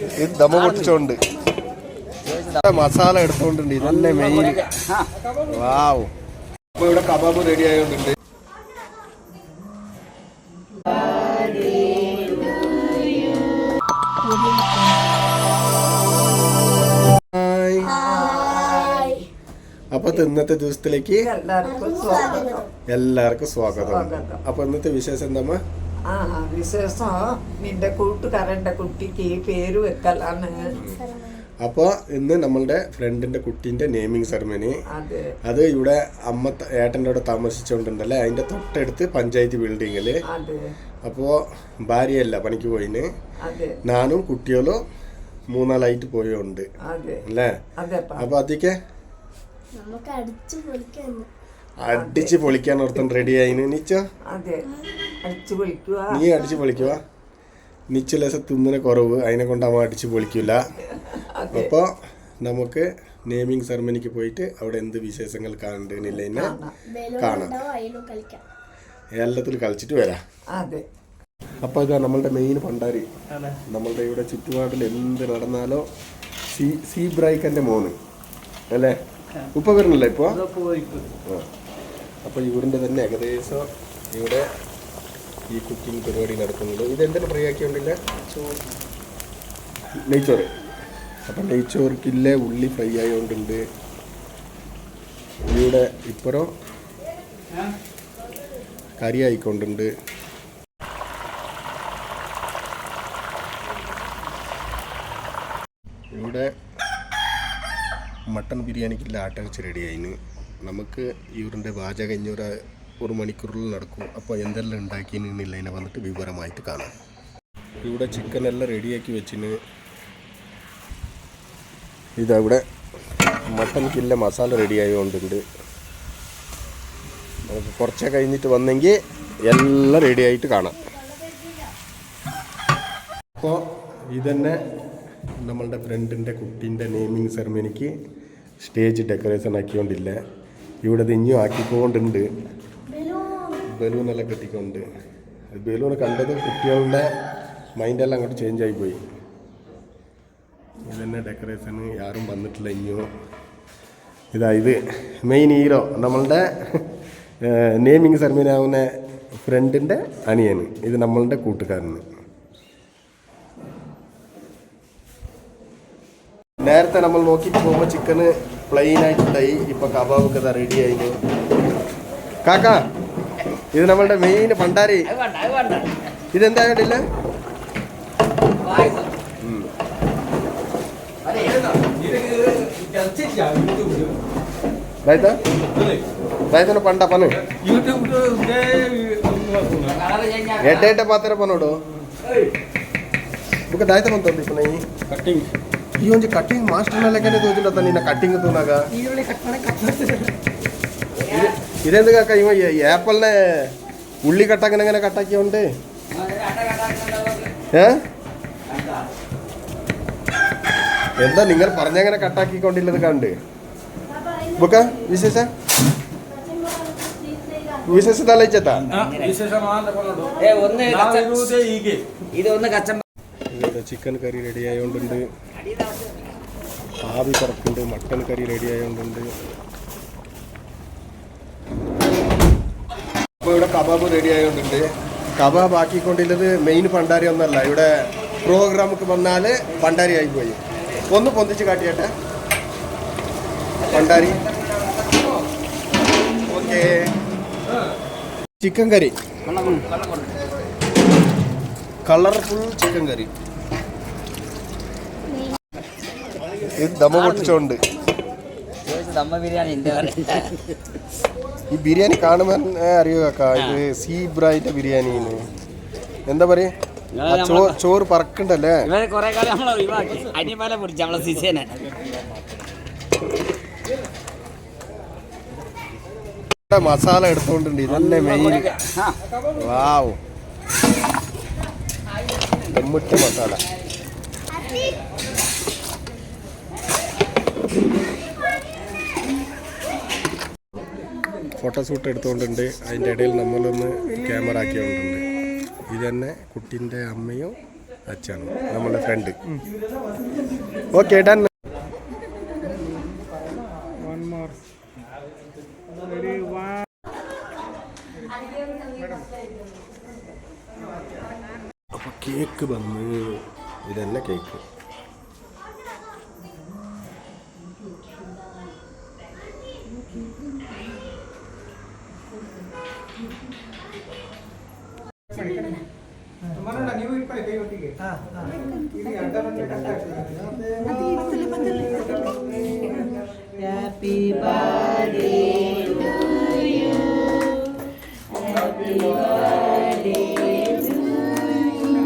ഇത് ദമ്മ പൊട്ടിച്ചോണ്ട് മസാല എടുത്തോണ്ടുണ്ട്. ഇതന്നെ മെയിൻ. വാവ്. അപ്പൊ ഇവിടെ കബാബ് റെഡി ആയോണ്ടുണ്ട്. അപ്പൊ ഇന്നത്തെ ദിവസത്തിലേക്ക് എല്ലാവർക്കും സ്വാഗതം. അപ്പൊ ഇന്നത്തെ വിശേഷം എന്താ? വിശേഷം നിന്റെ കൂട്ടുകാരന്റെ കുട്ടിക്ക് പേര് വെക്കലാണ്. അപ്പൊ ഇന്ന് നമ്മളുടെ ഫ്രണ്ടിന്റെ കുട്ടീന്റെ നെയിമിങ് സെറമണി. അത് ഇവിടെ അമ്മ ഏട്ടൻ്റെ അവിടെ താമസിച്ചോണ്ടല്ലേ, അതിന്റെ തൊട്ടടുത്ത് പഞ്ചായത്ത് ബിൽഡിങ്ങില്. അപ്പോ ഭാര്യയല്ല പണിക്ക് പോയിന്, ഞാനും കുട്ടികളും 3-4 പോയോണ്ട് അല്ലേ. അപ്പൊ അതിക്ക് അടിച്ച് പൊളിക്കാൻ ഓർത്തൻ റെഡി ആയിന്. നിച്ചോ നീ അടിച്ച് പൊളിക്കുക. നിച്ചു ലേശം തിന്നിന് കുറവ്, അതിനെ കൊണ്ട് അമ്മ അടിച്ച് പൊളിക്കൂല. അപ്പോൾ നമുക്ക് നെയിമിങ് സെറമണിക്ക് പോയിട്ട് അവിടെ എന്ത് വിശേഷങ്ങൾ കാണുന്നില്ല കാണാം. എല്ലാത്തിലും കളിച്ചിട്ട് വരാം. അപ്പോൾ ഇതാ നമ്മളുടെ മെയിൻ ഭണ്ഡാരി. നമ്മളുടെ ഇവിടെ ചുറ്റുപാടിൽ എന്ത് നടന്നാലോ സീബ്രൈക്കൻ്റെ മോന് അല്ലേ, ഉപ്പ വരണല്ലേ ഇപ്പോൾ. അപ്പോൾ ഇവരിൻ്റെ തന്നെ ഏകദേശം ഇവിടെ ഈ കുക്കിംഗ് പരിപാടി നടക്കുന്നുണ്ട്. ഇതെന്തിനും ഫ്രീ ആക്കിയോണ്ടില്ല നെയ്ച്ചോറ്. അപ്പം നെയ്ച്ചോറിക്കില്ലേ ഉള്ളി ഫ്രൈ ആയതുകൊണ്ടുണ്ട്. ഇവിടെ ഇപ്പുറം കറി ആയിക്കൊണ്ടുണ്ട്. ഇവിടെ മട്ടൺ ബിരിയാണിക്കുള്ള ആട്ട വെച്ച് റെഡി ആയിന്. നമുക്ക് ഇവരുടെ പാചകം ഒരു മണിക്കൂറിൽ നടക്കും. അപ്പോൾ എന്തെല്ലാം ഉണ്ടാക്കിയെന്നില്ല അതിനെ വന്നിട്ട് വിവരമായിട്ട് കാണാം. ഇവിടെ ചിക്കനെല്ലാം റെഡിയാക്കി വെച്ചിന്. ഇതവിടെ മട്ടൻക്കില്ല മസാല റെഡി ആയതുകൊണ്ടുണ്ട്. നമുക്ക് കുറച്ചേ കഴിഞ്ഞിട്ട് വന്നെങ്കിൽ എല്ലാം റെഡി ആയിട്ട് കാണാം. അപ്പോൾ ഇതന്നെ നമ്മളുടെ ഫ്രണ്ടിൻ്റെ കുട്ടീൻ്റെ നെയിമിങ് സെറമണിക്ക് സ്റ്റേജ് ഡെക്കറേഷൻ ആക്കിക്കൊണ്ടില്ല. ഇവിടെ ഇനിയും ആക്കിക്കൊണ്ടുണ്ട്. ബലൂണെല്ലാം കെട്ടിക്കൊണ്ട്. ബലൂൺ കണ്ടത് കുട്ടികളുടെ മൈൻഡെല്ലാം അങ്ങോട്ട് ചേഞ്ച് ആയിപ്പോയി. ഇതന്നെ ഡെക്കറേഷന് ആരും വന്നിട്ടില്ല ഇനിയോ. ഇത് മെയിൻ ഹീറോ നമ്മളുടെ നെയിമിങ് സെറമണി ആവുന്ന ഫ്രണ്ടിൻ്റെ അനിയന്. ഇത് നമ്മളുടെ കൂട്ടുകാരന്. നേരത്തെ നമ്മൾ നോക്കിയിട്ട് പോകുമ്പോൾ ചിക്കന് പ്ലെയിൻ ആയിട്ടുണ്ടായി. ഇപ്പോൾ കബാബൊക്കെ റെഡി ആയിരുന്നു. കാക്കാ ഇത് നമ്മളുടെ മെയിൻ ഭണ്ഡാരി. ഇതെന്തായിട്ടില്ല పంట పను ఎడ్డేట పాత్ర పనుడు ఒక దాయిత పంతుంది ఇప్పుడు కటింగ్ ఈ ಒಂಜಿ ಕಟ್ಟಿಂಗ್ ಮಾಸ್ಟರ್ ಲೆಕ್ಕನೆ ತೋಚಿಲ್ಲ ನಿನ್ನ ಕಟ್ಟಿಂಗ್ ತೂನಾಗ ഇതെന്തൊക്കെ ഇവ ആപ്പിളിനെ ഉള്ളി കട്ടാക്കനെങ്ങനെ കട്ടാക്കിയോണ്ട് എന്താ നിങ്ങൾ പറഞ്ഞങ്ങനെ കട്ടാക്കിക്കൊണ്ടില്ലത് കണ്ട് ബുക്ക വിശേഷ തലയിച്ചെത്താ ചിക്കൻ കറി റെഡി ആയതുകൊണ്ടുണ്ട്. ആവി പറക്കുണ്ട്. മട്ടൻ കറി റെഡി ആയതുകൊണ്ടുണ്ട്. അപ്പോൾ ഇവിടെ കബാബ് റെഡി ആയതുകൊണ്ടുണ്ട്. കബാബ് ആക്കിക്കൊണ്ടില്ലത് മെയിൻ ഭണ്ഡാരി ഒന്നല്ല. ഇവിടെ പ്രോഗ്രാമൊക്കെ വന്നാൽ ഭണ്ഡാരി ആയിപ്പോയി. ഒന്ന് പൊന്തിച്ച് കാട്ടിയാട്ടെ Bhandari. Okay chicken curry, colourful chicken curry. ഇത് ദമ്മ പൊട്ടിച്ചോണ്ട് ഈ ബിരിയാണി കാണുമ്പോൾ അറിയോ കാക്ക, ഇത് സീബ്രൈന്റെ ബിരിയാണിന്ന്. എന്താ പറയാ, ചോറ് പറക്കണ്ടല്ലേ. മസാല എടുത്തോണ്ടുണ്ട്. ഇതന്നെ മെയിൻ. വാവ്, ദമ്മിട്ട മസാല. ഫോട്ടോഷൂട്ട് എടുത്തുകൊണ്ടുണ്ട്. അതിൻ്റെ ഇടയിൽ നമ്മളൊന്ന് ക്യാമറ ആക്കിയോണ്ടുണ്ട്. ഇത് തന്നെ കുട്ടീൻ്റെ അമ്മയും അച്ഛാണ് നമ്മുടെ ഫ്രണ്ട്. Okay done. അപ്പൊ കേക്ക് വന്ന് ഇതന്നെ cake. Happy birthday to you. Happy birthday to you.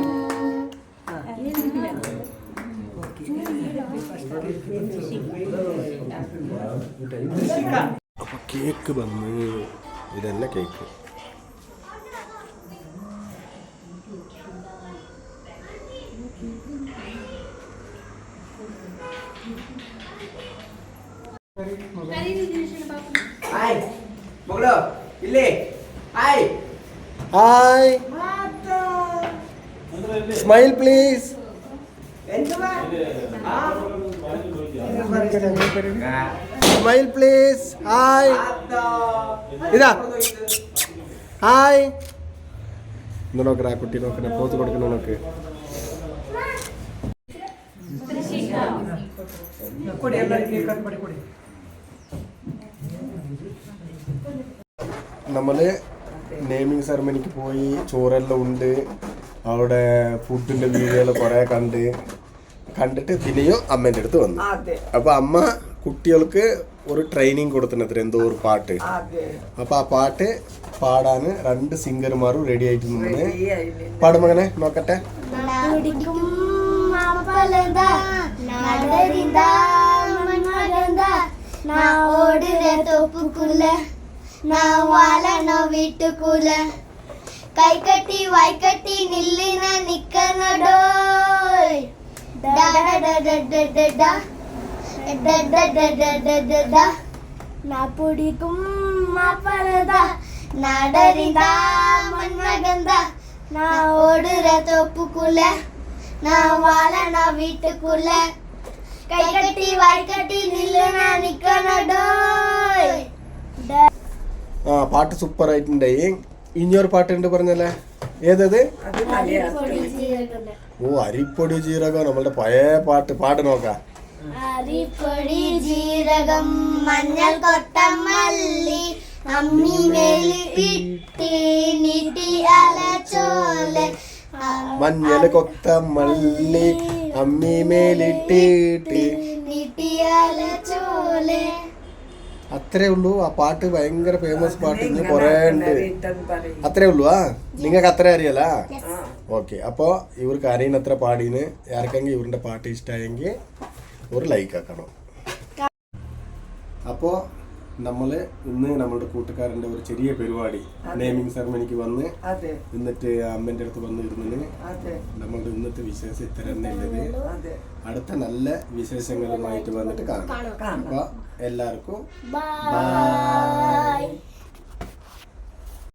അപ്പൊ കേക്ക് വന്ന് ഇതന്നെ cake. Hai, Moglo, Billy, hai. Hi, smile please. Smile please. Hi, ഇതാ ഹായ്. ഇന്ന് നോക്കടാ കുട്ടി, നോക്കണ പോത്ത് കൊടുക്കണ നോക്ക്. നമ്മള് നെയിമിങ് സെറമണിക്ക് പോയി, ചോറെല്ലാം ഉണ്ട് അവിടെ, ഫുഡിന്റെ വീഡിയോകൾ കുറെ കണ്ടിട്ട് പിന്നെയും അമ്മേൻ്റെ അടുത്ത് വന്നു. അപ്പൊ അമ്മ കുട്ടികൾക്ക് ഒരു ട്രെയിനിങ് കൊടുത്തിട്ട് എന്തോ ഒരു പാട്ട്. അപ്പൊ ആ പാട്ട് പാടാന് 2 സിംഗർമാരും റെഡി ആയിട്ട് നിന്ന് പാടുമകനെ നോക്കട്ടെ. കൈ കട്ടി വായ്ക്കട്ടി നില്ലിന നിക്കനടോയ് నా పుడికుం మా పరద నాడరిందా మన్మగంద నా ఓడుర తొప్పుకుల నా వాల నా వీட்டுకుల కై కట్టి వాయ్ కట్టి నిల్లున నిക്കനടോയ്. ആ പാട്ട് സൂപ്പർ ആയിട്ടുണ്ടായി. ഇനിയൊരു പാട്ടുണ്ട് പറഞ്ഞല്ലേ, ഏതത്? ഓ അരിപ്പൊടി ജീരകം, നമ്മളുടെ പഴയ പാട്ട്. പാട്ട് നോക്കാം. അരിപ്പൊടി ജീരകം മഞ്ഞൾ കൊട്ടമല്ലി അമ്മി മേലിട്ട് നീട്ടി അലച്ചോലെ. മഞ്ഞൾ കൊത്തമല്ലി അമ്മി മേലിട്ടിട്ട് നീട്ടി അലച്ചോലെ. അത്രേ ഉള്ളൂ. ആ പാട്ട് ഭയങ്കര ഫേമസ് പാട്ട്. ഇനി കുറേ ഉണ്ട്. അത്രേ ഉള്ളൂ. നിങ്ങൾക്ക് അത്ര അറിയല്ല. ഓക്കെ, അപ്പോൾ ഇവർക്ക് അറിയുന്നത്ര പാടീന്. ആർക്കെങ്കിലും ഇവരുടെ പാട്ട് ഇഷ്ടമായെങ്കിൽ ഒരു ലൈക്ക് ആക്കണം. അപ്പോൾ നമ്മൾ ഇന്ന് നമ്മളുടെ കൂട്ടുകാരൻ്റെ ഒരു ചെറിയ പരിപാടി നെയിമിങ് സെറമണിക്ക് വന്ന് എന്നിട്ട് അമ്മേൻ്റെ അടുത്ത് വന്ന് ഇരുന്നിന്. നമ്മളുടെ ഇന്നത്തെ വിശേഷം ഇത്ര തന്നെ ഉള്ളത്. അടുത്ത നല്ല വിശേഷങ്ങളുമായിട്ട് വന്നിട്ട് കാണാം. അപ്പോൾ എല്ലാവർക്കും ബൈ.